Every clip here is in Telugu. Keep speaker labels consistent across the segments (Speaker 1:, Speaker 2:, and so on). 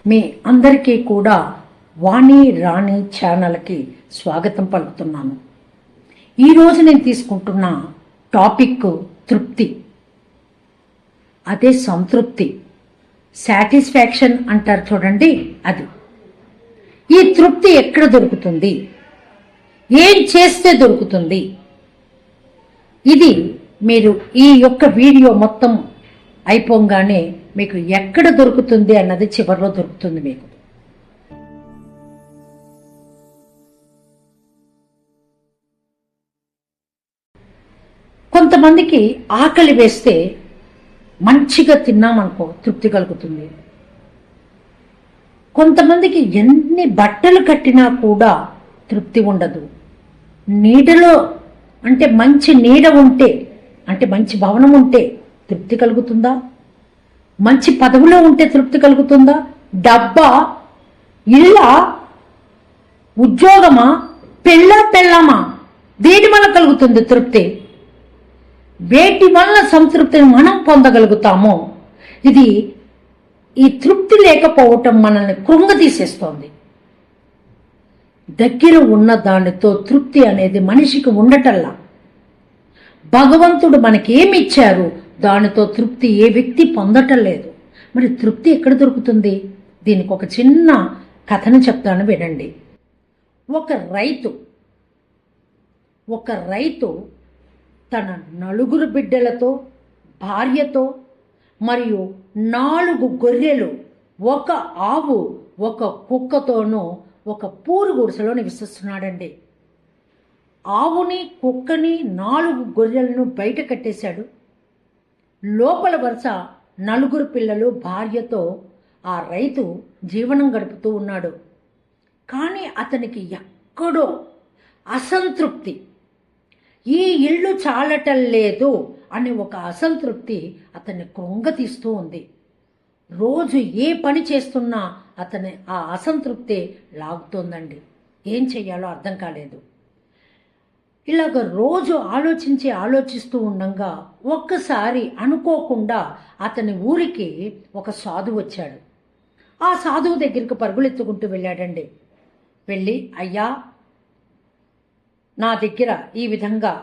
Speaker 1: మీ అందరికీ కూడా వాణి రాణి ఛానల్కి స్వాగతం పలుకుతున్నాను. ఈరోజు నేను తీసుకుంటున్న టాపిక్ తృప్తి, అదే సంతృప్తి, సాటిస్ఫాక్షన్ అంటారు చూడండి. అది ఈ తృప్తి ఎక్కడ దొరుకుతుంది, ఏం చేస్తే దొరుకుతుంది, ఇది మీరు ఈ యొక్క వీడియో మొత్తం అయిపోగానే మీకు ఎక్కడ దొరుకుతుంది అన్నది చివరిలో దొరుకుతుంది మీకు. కొంతమందికి ఆకలి వేస్తే మంచిగా తిన్నామనుకో తృప్తి కలుగుతుంది. కొంతమందికి ఎన్ని బట్టలు కట్టినా కూడా తృప్తి ఉండదు. నీడలో అంటే మంచి నీడ ఉంటే, అంటే మంచి భవనం ఉంటే తృప్తి కలుగుతుందా? మంచి పదవిలో ఉంటే తృప్తి కలుగుతుందా? డబ్బా, ఇళ్ళ, ఉద్యోగమా, పెళ్ళామా, దేని వల్ల కలుగుతుంది తృప్తి? వేటి వల్ల సంతృప్తిని మనం పొందగలుగుతామో, ఇది ఈ తృప్తి లేకపోవటం మనల్ని కృంగతీసేస్తోంది. దగ్గర ఉన్న దానితో తృప్తి అనేది మనిషికి ఉండటల్లా. భగవంతుడు మనకేమిచ్చారు దానితో తృప్తి ఏ వ్యక్తి పొందటం లేదు. మరి తృప్తి ఎక్కడ దొరుకుతుంది? దీనికి ఒక చిన్న కథను చెప్తాను, వినండి. ఒక రైతు తన 4 బిడ్డలతో, భార్యతో మరియు 4 గొర్రెలు, 1 ఆవు, 1 కుక్కతోనూ ఒక పూరు గుడిసెలో నివసిస్తున్నాడండి. ఆవుని, కుక్కని, 4 గొర్రెలను బయట కట్టేశాడు. లోపల వరుస 4 పిల్లలు, భార్యతో ఆ రైతు జీవనం గడుపుతూ ఉన్నాడు. కానీ అతనికి ఎక్కడో అసంతృప్తి, ఈ ఇల్లు చాలటం లేదు అనే ఒక అసంతృప్తి అతన్ని కృంగతీస్తూ ఉంది. రోజు ఏ పని చేస్తున్నా అతని ఆ అసంతృప్తి లాగుతోందండి. ఏం చెయ్యాలో అర్థం కాలేదు. ఇలాగ రోజు ఆలోచిస్తూ ఉండగా ఒక్కసారి అనుకోకుండా అతని ఊరికి ఒక సాధువు వచ్చాడు. ఆ సాధువు దగ్గరికి పరుగులెత్తుకుంటూ వెళ్ళాడండి. వెళ్ళి, అయ్యా, నా దగ్గర ఈ విధంగా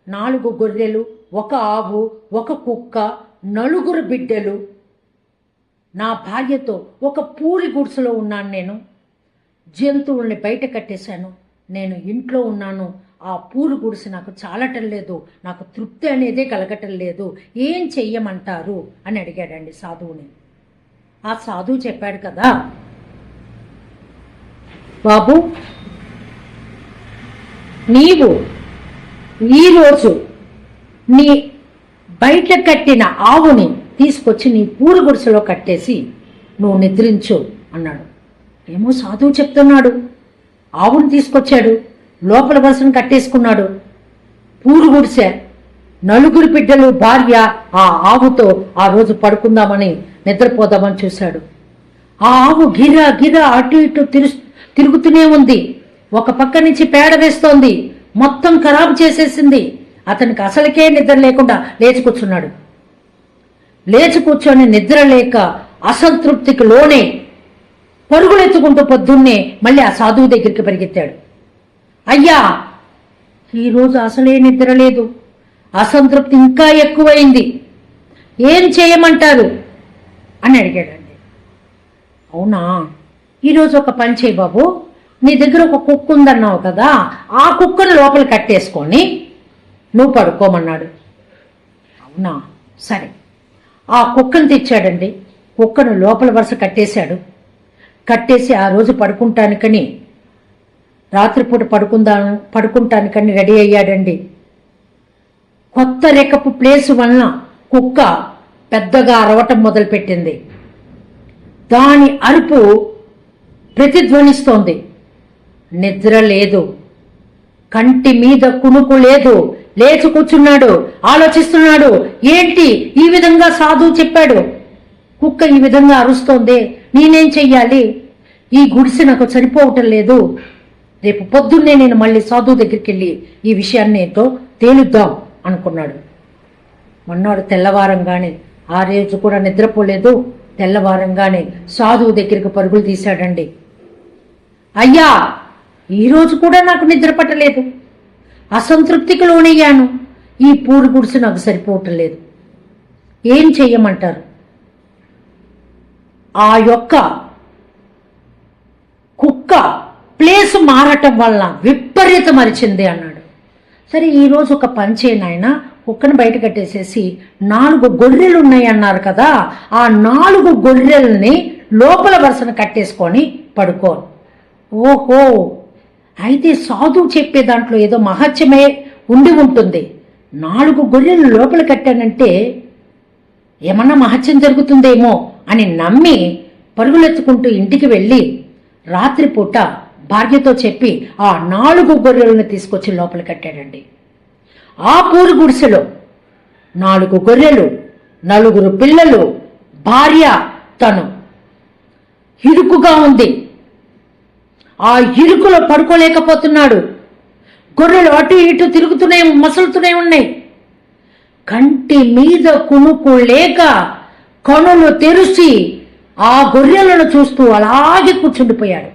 Speaker 1: 4 గొర్రెలు, 1 ఆవు, 1 కుక్క, 4 బిడ్డలు, నా భార్యతో ఒక పూరి గుడిసెలో ఉన్నాను. నేను జంతువుల్ని బయట కట్టేశాను. నేను ఇంట్లో ఉన్నాను. ఆ పూరి గుడిసె నాకు చాలటం లేదు, నాకు తృప్తి అనేదే కలగటం లేదు. ఏం చెయ్యమంటారు అని అడిగాడండి సాధువుని. ఆ సాధువు చెప్పాడు కదా, బాబు, నీవు ఈరోజు నీ బయట కట్టిన ఆవుని తీసుకొచ్చి నీ పూరి గుడిసెలో కట్టేసి నువ్వు నిద్రించు అన్నాడు. ఏమో సాధువు చెప్తున్నాడు. ఆవుని తీసుకొచ్చాడు, లోపల వరుసను కట్టేసుకున్నాడు. పూరి గుడిసె, 4 బిడ్డలు, భార్య, ఆ ఆవుతో ఆ రోజు పడుకుందామని, నిద్రపోదామని చూశాడు. ఆ ఆవు గిరా అటు ఇటు తిరుగుతూనే ఉంది. ఒక పక్క నుంచి పేడ వేస్తోంది, మొత్తం ఖరాబు చేసేసింది. అతనికి అసలుకే నిద్ర లేకుండా లేచి కూర్చున్నాడు. లేచి కూర్చొని నిద్ర లేక అసంతృప్తికి లోనే పరుగులెత్తుకుంటూ పొద్దున్నే మళ్ళీ ఆ సాధువు దగ్గరికి పరిగెత్తాడు. అయ్యా, ఈరోజు అసలే నిద్ర లేదు, అసంతృప్తి ఇంకా ఎక్కువైంది, ఏం చేయమంటారు అని అడిగాడండి. అవునా, ఈరోజు ఒక పని చేయి బాబు, నీ దగ్గర ఒక కుక్క ఉందన్నావు కదా, ఆ కుక్కను లోపల కట్టేసుకొని నువ్వు పడుకోమన్నాడు. అవునా, సరే. ఆ కుక్కను తెచ్చాడండి. కుక్కను లోపల వరుస కట్టేసి ఆ రోజు పడుకుంటానికని, రాత్రిపూట పడుకుంటానికని రెడీ అయ్యాడండి. కొత్త రెక్కపు ప్లేసు వలన కుక్క పెద్దగా అరవటం మొదలుపెట్టింది. దాని అరుపు ప్రతిధ్వనిస్తోంది. నిద్ర లేదు, కంటి మీద కునుకు లేదు. లేచి కూర్చున్నాడు, ఆలోచిస్తున్నాడు. ఏంటి ఈ విధంగా సాధువు చెప్పాడు, కుక్క ఈ విధంగా అరుస్తోంది, నేనేం చెయ్యాలి? ఈ గుడిసె నాకు సరిపోవటం లేదు. రేపు పొద్దున్నే నేను మళ్ళీ సాధువు దగ్గరికి వెళ్ళి ఈ విషయాన్ని ఏంటో తేలుద్దాం అనుకున్నాడు. మొన్నాడు తెల్లవారంగానే ఆ రోజు కూడా నిద్రపోలేదు. తెల్లవారంగానే సాధువు దగ్గరికి పరుగులు తీశాడండి. అయ్యా, ఈరోజు కూడా నాకు నిద్ర పట్టలేదు, అసంతృప్తికి లోనయ్యాను, ఈ పూరు గుడిసె నాకు సరిపోవటం లేదు, ఏం చెయ్యమంటారు? ఆ యొక్క కుక్క ప్లేస్ మారటం వల్ల విపరీతం అరిచింది అన్నాడు. సరే, ఈరోజు ఒక పని చేయను ఆయన, కుక్కను బయట కట్టేసేసి 4 గొర్రెలు ఉన్నాయి అన్నారు కదా, ఆ 4 గొర్రెల్ని లోపల వరుసన కట్టేసుకొని పడుకో. ఓహో, అయితే సాధువు చెప్పే దాంట్లో ఏదో మహత్యమే ఉండి ఉంటుంది. 4 గొర్రెలు లోపల కట్టానంటే ఏమన్నా మహత్యం జరుగుతుందేమో అని నమ్మి పరుగులెత్తుకుంటూ ఇంటికి వెళ్ళి రాత్రిపూట భార్యతో చెప్పి ఆ 4 గొర్రెలను తీసుకొచ్చి లోపల కట్టాడండి. ఆ పూరు గుడిసెలో 4 గొర్రెలు, 4 పిల్లలు, భార్య, తను ఇరుకుగా ఉంది. ఆ ఇరుకులో పడుకోలేకపోతున్నాడు. గొర్రెలు అటు ఇటు తిరుగుతూనే మసులుతూనే ఉన్నాయి. కంటి మీద కునుకు లేక కనులు తెరిచి ఆ గొర్రెలను చూస్తూ అలాగే కూర్చుండిపోయాడు.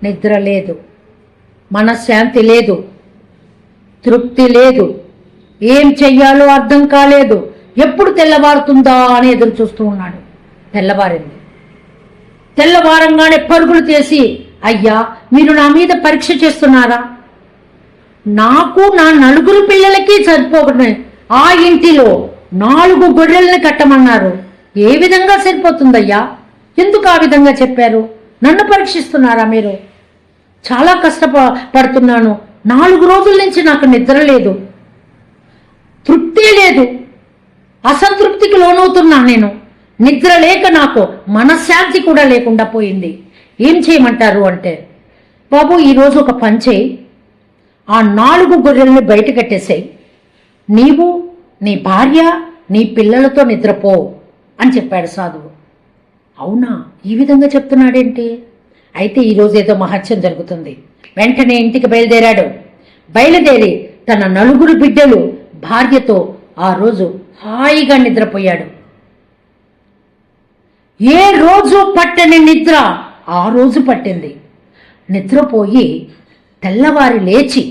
Speaker 1: నిద్ర లేదు, మనశ్శాంతి లేదు, తృప్తి లేదు, ఏం చెయ్యాలో అర్థం కాలేదు. ఎప్పుడు తెల్లవారుతుందా అని ఎదురు చూస్తూ ఉన్నాడు. తెల్లవారింది. తెల్లవారంగానే పరుగులు చేసి, అయ్యా, మీరు నా మీద పరీక్ష చేస్తున్నారా? నాకు నా 4 పిల్లలకి సరిపోతున్నాయి, ఆ ఇంటిలో 4 గొర్రెల్ని కట్టమన్నారు, ఏ విధంగా సరిపోతుందయ్యా? ఎందుకు ఆ విధంగా చెప్పారు? నన్ను పరీక్షిస్తున్నారా మీరు? చాలా కష్టపడుతున్నాను, 4 రోజుల నుంచి నాకు నిద్ర లేదు, తృప్తి లేదు, అసంతృప్తికి లోనవుతున్నా నేను. నిద్ర లేక నాకు మనశ్శాంతి కూడా లేకుండా పోయింది. ఏం చేయమంటారు అంటే, బాబు, ఈరోజు ఒక పని చేయి, ఆ 4 గొర్రెల్ని బయట కట్టేసాయి, నీవు, నీ భార్య, నీ పిల్లలతో నిద్రపో అని చెప్పాడు సాధువు. అవునా, ఈ విధంగా చెప్తున్నాడేంటి? అయితే ఈరోజు ఏదో మహత్యం జరుగుతుంది. వెంటనే ఇంటికి బయలుదేరాడు. బయలుదేరి తన 4 బిడ్డలు, భార్యతో ఆ రోజు హాయిగా నిద్రపోయాడు. ఏ రోజు పట్టని నిద్ర ఆ రోజు పట్టింది. నిద్రపోయి తెల్లవారి లేచి,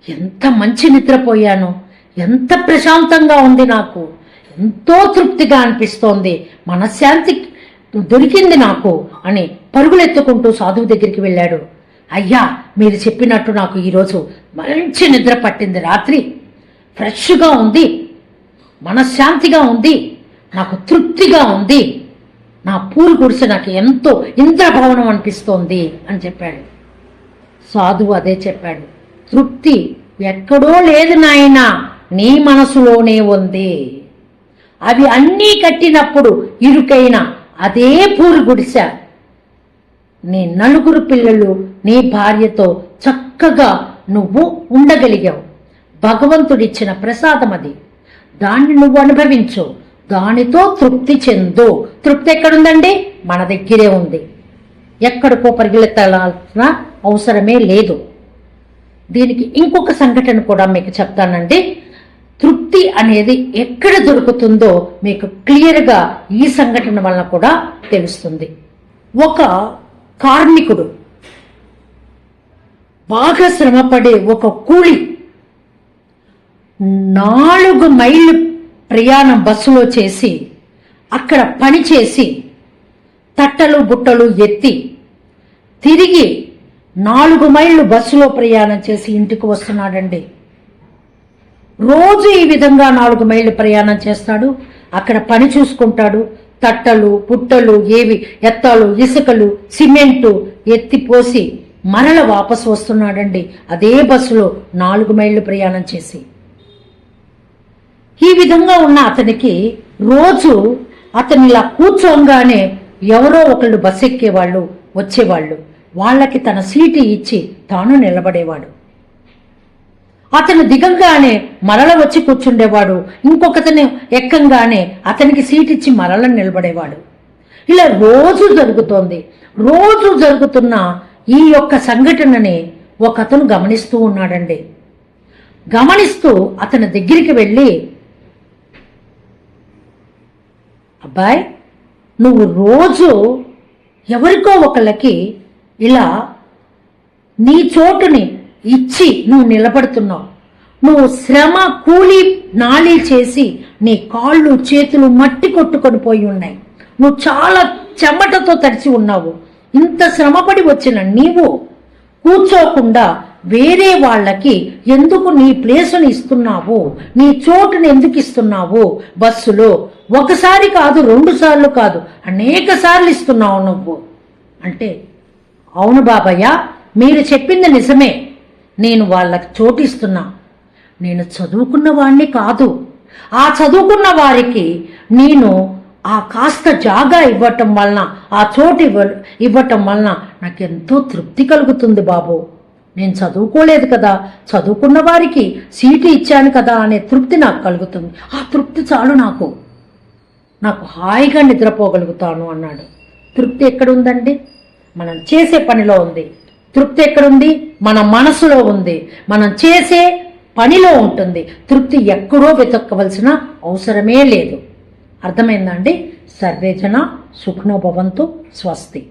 Speaker 1: ఎంత మంచి నిద్రపోయాను, ఎంత ప్రశాంతంగా ఉంది, నాకు ఎంతో తృప్తిగా అనిపిస్తోంది, మనశ్శాంతి దొరికింది నాకు అని పరుగులెత్తుకుంటూ సాధువు దగ్గరికి వెళ్ళాడు. అయ్యా, మీరు చెప్పినట్టు నాకు ఈరోజు మంచి నిద్ర పట్టింది, రాత్రి ఫ్రెష్గా ఉంది, మనశ్శాంతిగా ఉంది, నాకు తృప్తిగా ఉంది, నా పూలు గుడిసె నాకు ఎంతో ఇంద్రభవనం అనిపిస్తోంది అని చెప్పాడు. సాధువు అదే చెప్పాడు, తృప్తి ఎక్కడో లేదు నాయనా, నీ మనసులోనే ఉంది. అవి అన్నీ కట్టినప్పుడు ఇరుకైన అదే పూలు గుడిసె, నీ 4 పిల్లలు, నీ భార్యతో చక్కగా నువ్వు ఉండగలిగావు. భగవంతుడిచ్చిన ప్రసాదం అది, దాన్ని నువ్వు అనుభవించు, దానితో తృప్తి చెందు. తృప్తి ఎక్కడుందండి? మన దగ్గరే ఉంది, ఎక్కడికో పరిగెత్తాల్సిన అవసరమే లేదు. దీనికి ఇంకొక సంఘటన కూడా మీకు చెప్తానండి. తృప్తి అనేది ఎక్కడ దొరుకుతుందో మీకు క్లియర్గా ఈ సంఘటన వలన కూడా తెలుస్తుంది. ఒక కార్మికుడు, బాగా శ్రమపడే ఒక కూలి 4 మైళ్ళు ప్రయాణం బస్సులో చేసి, అక్కడ పని చేసి, తట్టలు బుట్టలు ఎత్తి తిరిగి 4 మైళ్ళు బస్సులో ప్రయాణం చేసి ఇంటికి వస్తున్నాడండి. రోజు ఈ విధంగా 4 మైళ్ళు ప్రయాణం చేస్తాడు, అక్కడ పని చూసుకుంటాడు, తట్టలు పుట్టలు ఏవి ఎత్తాలు, ఇసుకలు, సిమెంటు ఎత్తిపోసి మరల వాపసు వస్తున్నాడండి అదే బస్సులో 4 మైళ్ళు ప్రయాణం చేసి. ఈ విధంగా ఉన్న అతనికి రోజు అతను ఇలా కూర్చోగానే ఎవరో ఒకళ్ళు బస్సు ఎక్కేవాళ్ళు, వచ్చేవాళ్ళు, వాళ్ళకి తన సీటు ఇచ్చి తాను నిలబడేవాడు. అతను దిగంగానే మరల వచ్చి కూర్చుండేవాడు, ఇంకొకతను ఎక్కంగానే అతనికి సీట్ ఇచ్చి మరల నిలబడేవాడు. ఇలా రోజు జరుగుతోంది. రోజు జరుగుతున్న ఈ యొక్క సంఘటనని ఒకతను గమనిస్తూ ఉన్నాడండి. గమనిస్తూ అతని దగ్గరికి వెళ్ళి, అబ్బాయ్, నువ్వు రోజు ఎవరికో ఒకళ్ళకి ఇలా నీ చోటుని ఇచ్చి నువ్వు నిలబడుతున్నావు. నువ్వు శ్రమ కూలి నాళీ చేసి నీ కాళ్ళు చేతులు మట్టి కొట్టుకొని పోయి ఉన్నాయి. నువ్వు చాలా చెమటతో తడిచి ఉన్నావు. ఇంత శ్రమపడి వచ్చిన నీవు కూర్చోకుండా వేరే వాళ్ళకి ఎందుకు నీ ప్లేసుని ఇస్తున్నావు? నీ చోటుని ఎందుకు ఇస్తున్నావు? బస్సులో ఒకసారి కాదు, 2 సార్లు కాదు, అనేక సార్లు ఇస్తున్నావు నువ్వు అంటే, అవును బాబయ్య, మీరు చెప్పింది నిజమే. నేను వాళ్ళకి చోటు ఇస్తున్నా. నేను చదువుకున్న వాడిని కాదు. ఆ చదువుకున్న వారికి నేను ఆ కాస్త జాగా ఇవ్వటం వలన, ఆ చోటు ఇవ్వటం వలన నాకెంతో తృప్తి కలుగుతుంది బాబు. నేను చదువుకోలేదు కదా, చదువుకున్న వారికి సీటు ఇచ్చాను కదా అనే తృప్తి నాకు కలుగుతుంది. ఆ తృప్తి చాలు నాకు హాయిగా నిద్రపోగలుగుతాను అన్నాడు. తృప్తి ఎక్కడుందండి? మనం చేసే పనిలో ఉంది. తృప్తి ఎక్కడుంది? మన మనసులో ఉంది. మనం చేసే పనిలో ఉంటుంది. తృప్తి ఎక్కడో వెతక్కవలసిన అవసరమే లేదు. అర్థమైందా అండి? సర్వేజన సుఖనో భవంతు. స్వస్తి.